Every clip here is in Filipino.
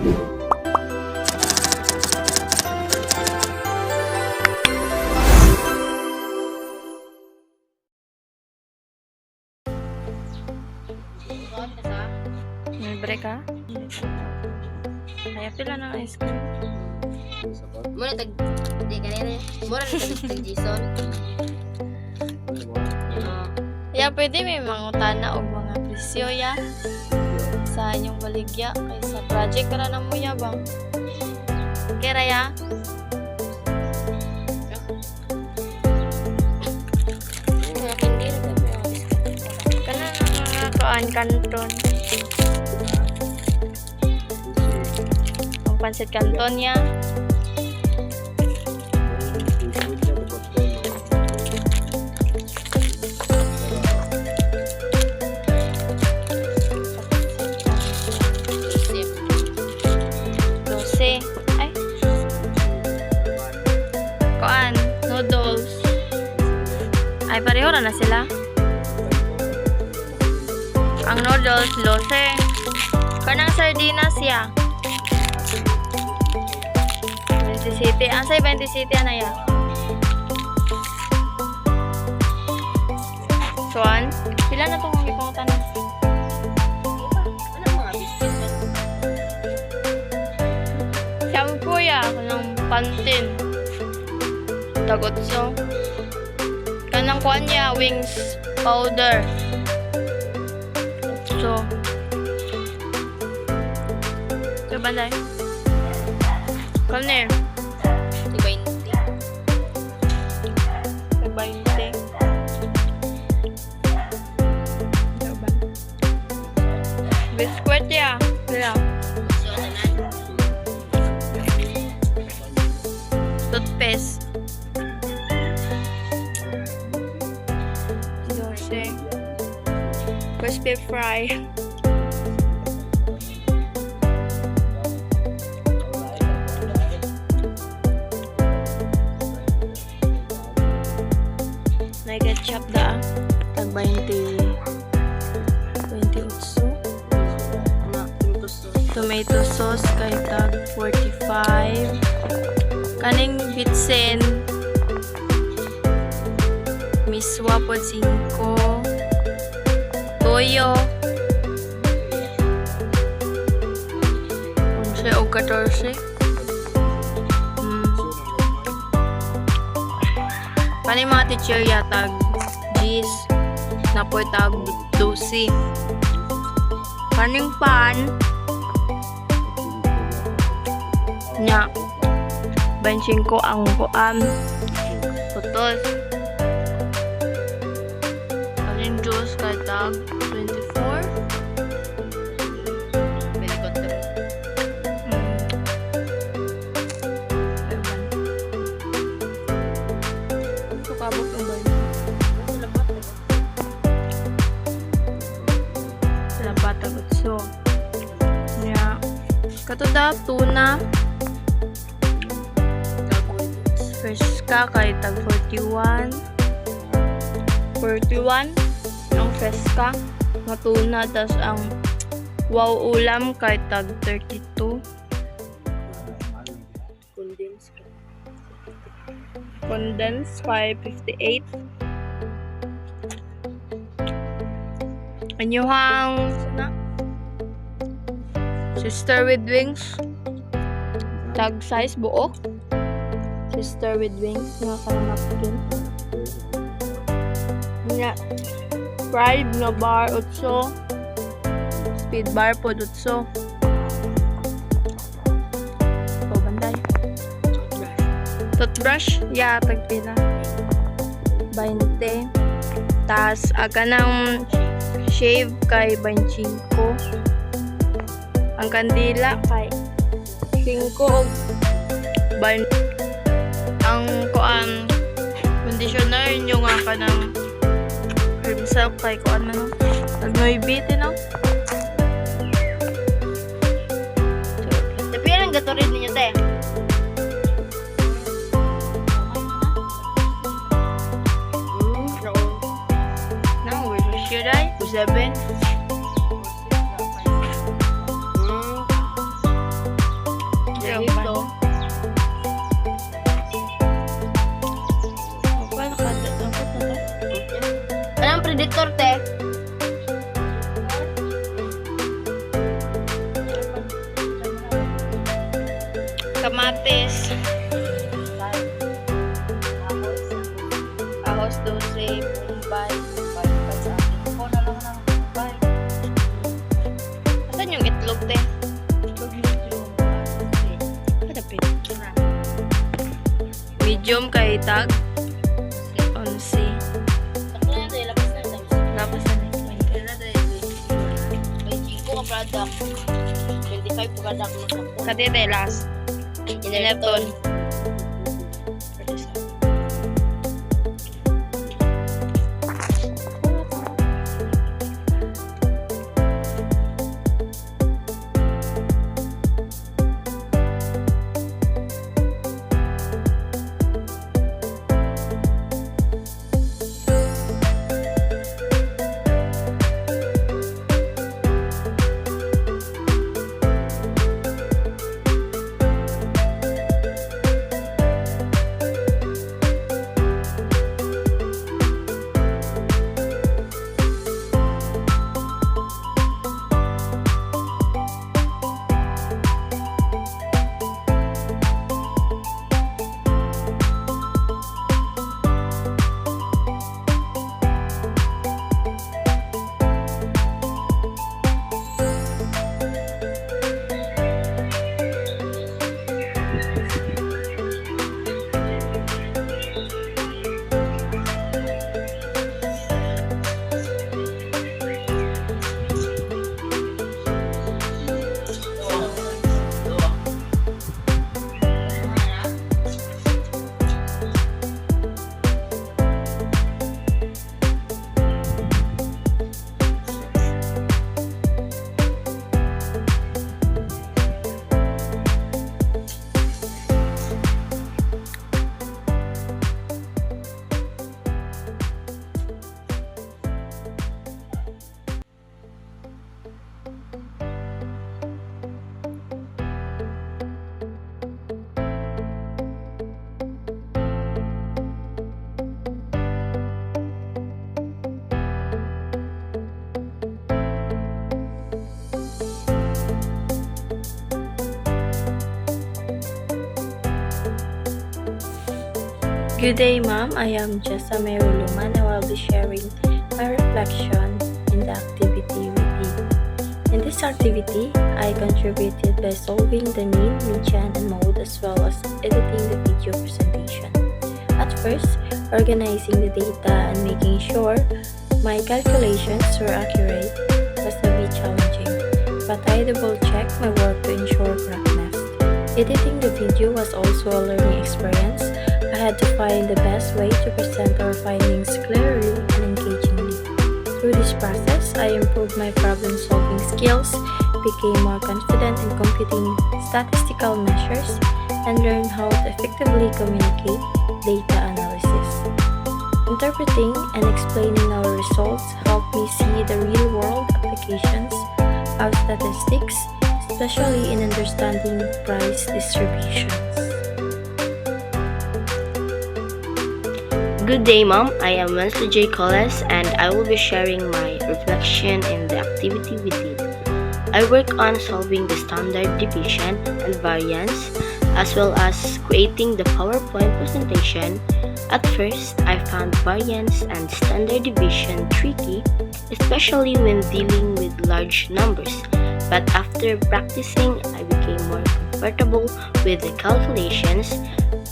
Libre ka? Kaya pila ng ice cream. Muna tag di kanina. Mura na tag Jason. Ya, pwede may mangutana og mga presyo ya sa inyong baligya kay sa project ra na mo ya bang. Kaya ya. Kana na mga kuan kanton. Ang pansit kanton ya. Ay. Kuan, noodles. Ay, pareho na sila. Ang noodles, 12. Kanang sardinas ya. 27. Ang say 27 na ya. Suan, pila na itong ipangutan na? Shampoo ya, kanang Pantene. Dagotso. Kanang kuan niya, wings powder. So banday. Kalner. 20. 20. Biskuit ya. Pila? Toothpaste. 12. Crispy fry. May ketchup da. Tag 20. 28. Tomato sauce kay tag 45. Kaning bitsen miswa po 5. Toyo 11 o 14. Kaning mga teacher tag G's na po tag 12. Kaning pan nya benching ko ang kuan putos. Kaning juice kay tag 24. Very good. Sukabot ang bayo. Lapat agad so. Nya katuda tuna Fresca kay tag 41. 41 ang Fresca nga tuna, tas ang wow ulam kay tag 32. Condensed kay 58. Anyuhang sister with wings tag size buok. Sister with wings nga kanang napkin. Nya fried nga bar 8. Speed bar po 8. So banday. Toothbrush ya tag pila 20. Tas aga ng shave kay 25. Ang kandila kay 5 og 20. Ang kuan conditioner nyo nga ka ng cream silk kay kuan man nag-noibit no. Tapi yan ang gatorin ninyo te. Now we should I 7. kamatis. Ahos 12, Bombay. Asan yung itlog, te? Padapit. Medium kay tag. 11. Lapas na ni. Product 25 product mo sa Katete, last. 11. Good day, ma'am. I am Jessa Meruluman. I will be sharing my reflection in the activity with you. In this activity, I contributed by solving the name, median, and mode as well as editing the video presentation. At first, organizing the data and making sure my calculations were accurate was a bit challenging, but I double-checked my work to ensure correctness. Editing the video was also a learning experience. I had to find the best way to present our findings clearly and engagingly. Through this process, I improved my problem-solving skills, became more confident in computing statistical measures, and learned how to effectively communicate data analysis. Interpreting and explaining our results helped me see the real-world applications of statistics, especially in understanding price distributions. Good day, Mom. I am Wednesday J. Colles, and I will be sharing my reflection in the activity we did. I work on solving the standard deviation and variance, as well as creating the PowerPoint presentation. At first, I found variance and standard deviation tricky, especially when dealing with large numbers. But after practicing, I became more comfortable with the calculations.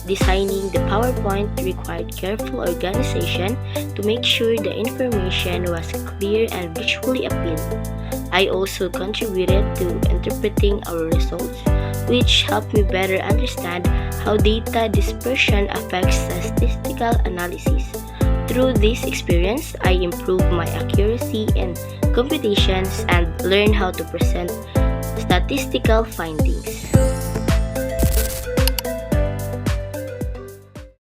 Designing the PowerPoint required careful organization to make sure the information was clear and visually appealing. I also contributed to interpreting our results, which helped me better understand how data dispersion affects statistical analysis. Through this experience, I improved my accuracy in computations and learned how to present statistical findings.